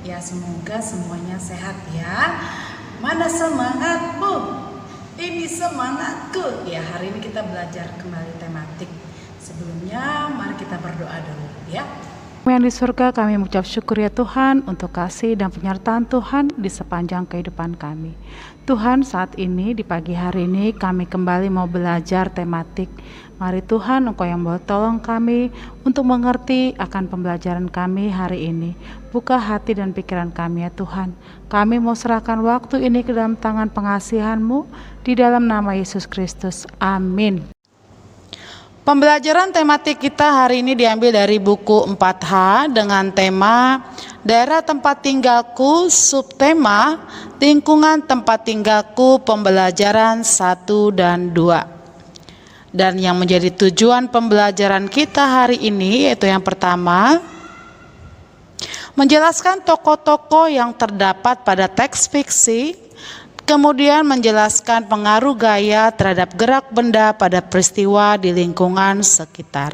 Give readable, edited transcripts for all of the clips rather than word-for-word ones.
Ya, semoga semuanya sehat ya. Mana semangatmu? Ini semangatku. Ya, hari ini kita belajar kembali tematik. Sebelumnya mari kita berdoa dulu ya. Yang di surga, kami mengucap syukur ya Tuhan untuk kasih dan penyertaan Tuhan di sepanjang kehidupan kami. Tuhan, saat ini di pagi hari ini kami kembali mau belajar tematik. Mari Tuhan, Engkau yang boleh tolong kami untuk mengerti akan pembelajaran kami hari ini. Buka hati dan pikiran kami ya Tuhan. Kami mau serahkan waktu ini ke dalam tangan pengasihan-Mu di dalam nama Yesus Kristus. Amin. Pembelajaran tematik kita hari ini diambil dari buku 4H dengan tema Daerah Tempat Tinggalku, subtema Lingkungan Tempat Tinggalku, pembelajaran 1 dan 2. Dan yang menjadi tujuan pembelajaran kita hari ini yaitu yang pertama, menjelaskan tokoh-tokoh yang terdapat pada teks fiksi, kemudian menjelaskan pengaruh gaya terhadap gerak benda pada peristiwa di lingkungan sekitar.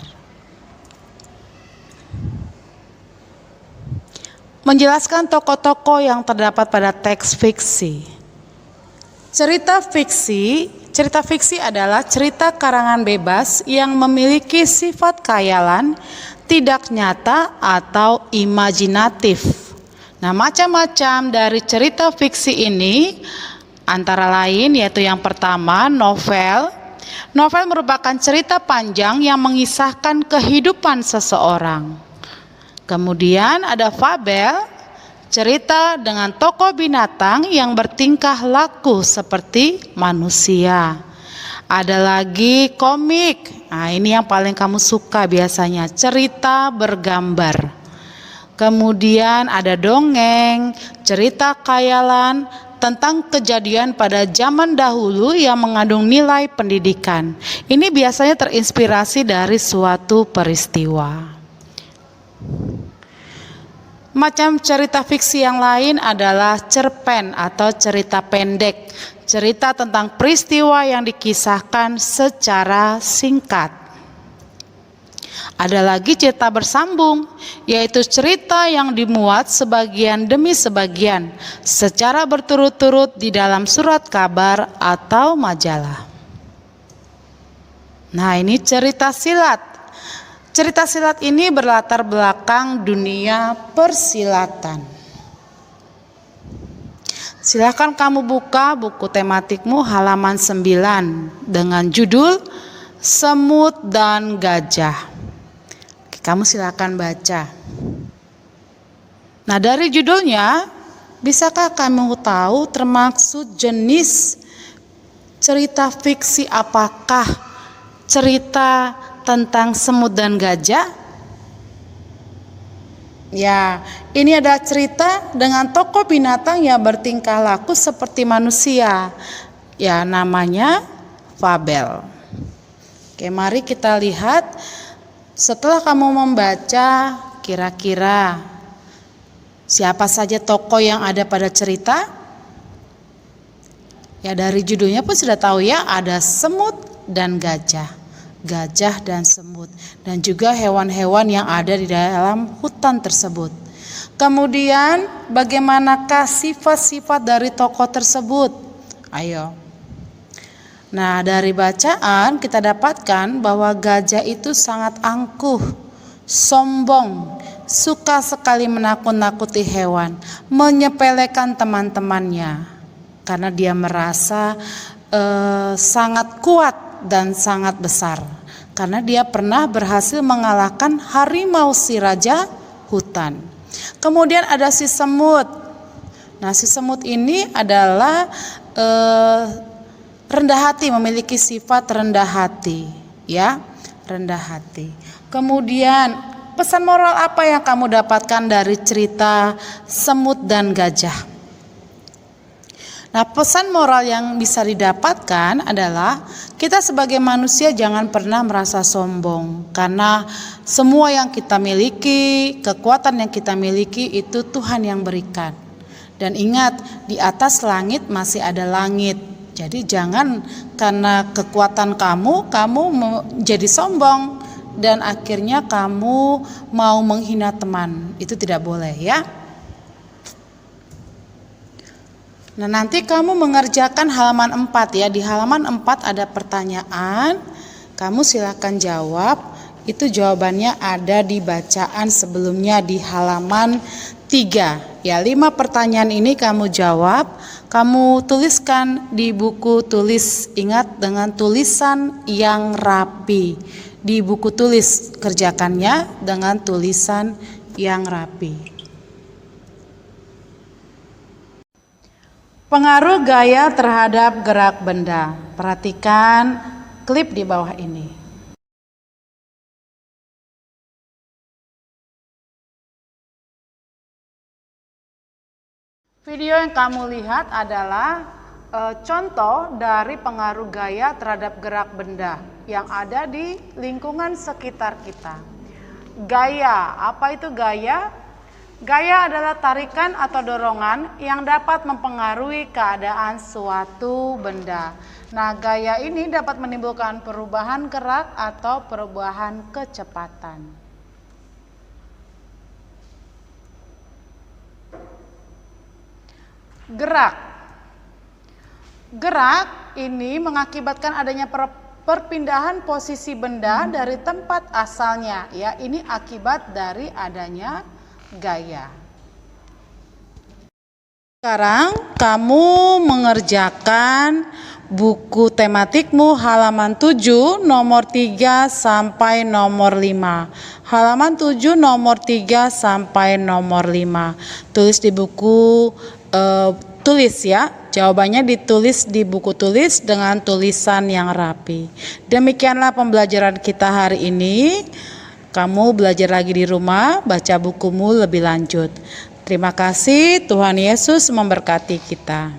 Menjelaskan tokoh-tokoh yang terdapat pada teks fiksi. Cerita fiksi adalah cerita karangan bebas yang memiliki sifat khayalan, tidak nyata atau imajinatif. Nah, macam-macam dari cerita fiksi ini antara lain yaitu yang pertama, novel. Novel merupakan cerita panjang yang mengisahkan kehidupan seseorang. Kemudian ada fabel, cerita dengan tokoh binatang yang bertingkah laku seperti manusia. Ada lagi komik. Nah, ini yang paling kamu suka biasanya, cerita bergambar. Kemudian ada dongeng, cerita khayalan tentang kejadian pada zaman dahulu yang mengandung nilai pendidikan. Ini biasanya terinspirasi dari suatu peristiwa. Macam cerita fiksi yang lain adalah cerpen atau cerita pendek, cerita tentang peristiwa yang dikisahkan secara singkat. Ada lagi cerita bersambung, yaitu cerita yang dimuat sebagian demi sebagian secara berturut-turut di dalam surat kabar atau majalah. Nah, ini cerita silat. Cerita silat ini berlatar belakang dunia persilatan. Silahkan kamu buka buku tematikmu halaman 9 dengan judul Semut dan Gajah. Oke, kamu silakan baca. Nah, dari judulnya, bisakah kamu tahu termaksud jenis cerita fiksi apakah cerita tentang semut dan gajah? Ya, ini ada cerita dengan tokoh binatang yang bertingkah laku seperti manusia. Ya, namanya fabel. Oke, mari kita lihat. Setelah kamu membaca, kira-kira siapa saja tokoh yang ada pada cerita? Ya, dari judulnya pun sudah tahu ya, ada semut dan gajah. Gajah dan semut, dan juga hewan-hewan yang ada di dalam hutan tersebut. Kemudian bagaimanakah sifat-sifat dari tokoh tersebut? Ayo. Nah, dari bacaan kita dapatkan bahwa gajah itu sangat angkuh, sombong, suka sekali menakut-nakuti hewan, menyepelekan teman-temannya karena dia merasa sangat kuat dan sangat besar, karena dia pernah berhasil mengalahkan harimau si raja hutan. Kemudian ada si semut. Nah, si semut ini adalah rendah hati, memiliki sifat rendah hati, ya, rendah hati. Kemudian pesan moral apa yang kamu dapatkan dari cerita semut dan gajah? Nah, pesan moral yang bisa didapatkan adalah kita sebagai manusia jangan pernah merasa sombong, karena semua yang kita miliki, kekuatan yang kita miliki itu Tuhan yang berikan. Dan ingat, di atas langit masih ada langit. Jadi jangan karena kekuatan kamu menjadi sombong dan akhirnya kamu mau menghina teman. Itu tidak boleh ya. Nah, nanti kamu mengerjakan halaman 4 ya. Di halaman 4 ada pertanyaan. Kamu silakan jawab. Itu jawabannya ada di bacaan sebelumnya di halaman 3. Ya, 5 pertanyaan ini kamu jawab. Kamu tuliskan di buku tulis. Ingat, dengan tulisan yang rapi. Di buku tulis kerjakannya dengan tulisan yang rapi. Pengaruh gaya terhadap gerak benda. Perhatikan klip di bawah ini. Video yang kamu lihat adalah contoh dari pengaruh gaya terhadap gerak benda yang ada di lingkungan sekitar kita. Gaya, apa itu gaya? Gaya adalah tarikan atau dorongan yang dapat mempengaruhi keadaan suatu benda. Nah, gaya ini dapat menimbulkan perubahan gerak atau perubahan kecepatan. Gerak. Gerak ini mengakibatkan adanya perpindahan posisi benda dari tempat asalnya. Ya, ini akibat dari adanya gaya. Sekarang kamu mengerjakan buku tematikmu halaman 7 nomor 3 sampai nomor 5. Halaman 7 nomor 3 sampai nomor 5. Tulis di buku tulis ya. Jawabannya ditulis di buku tulis dengan tulisan yang rapi. Demikianlah pembelajaran kita hari ini. Kamu belajar lagi di rumah, baca bukumu lebih lanjut. Terima kasih, Tuhan Yesus memberkati kita.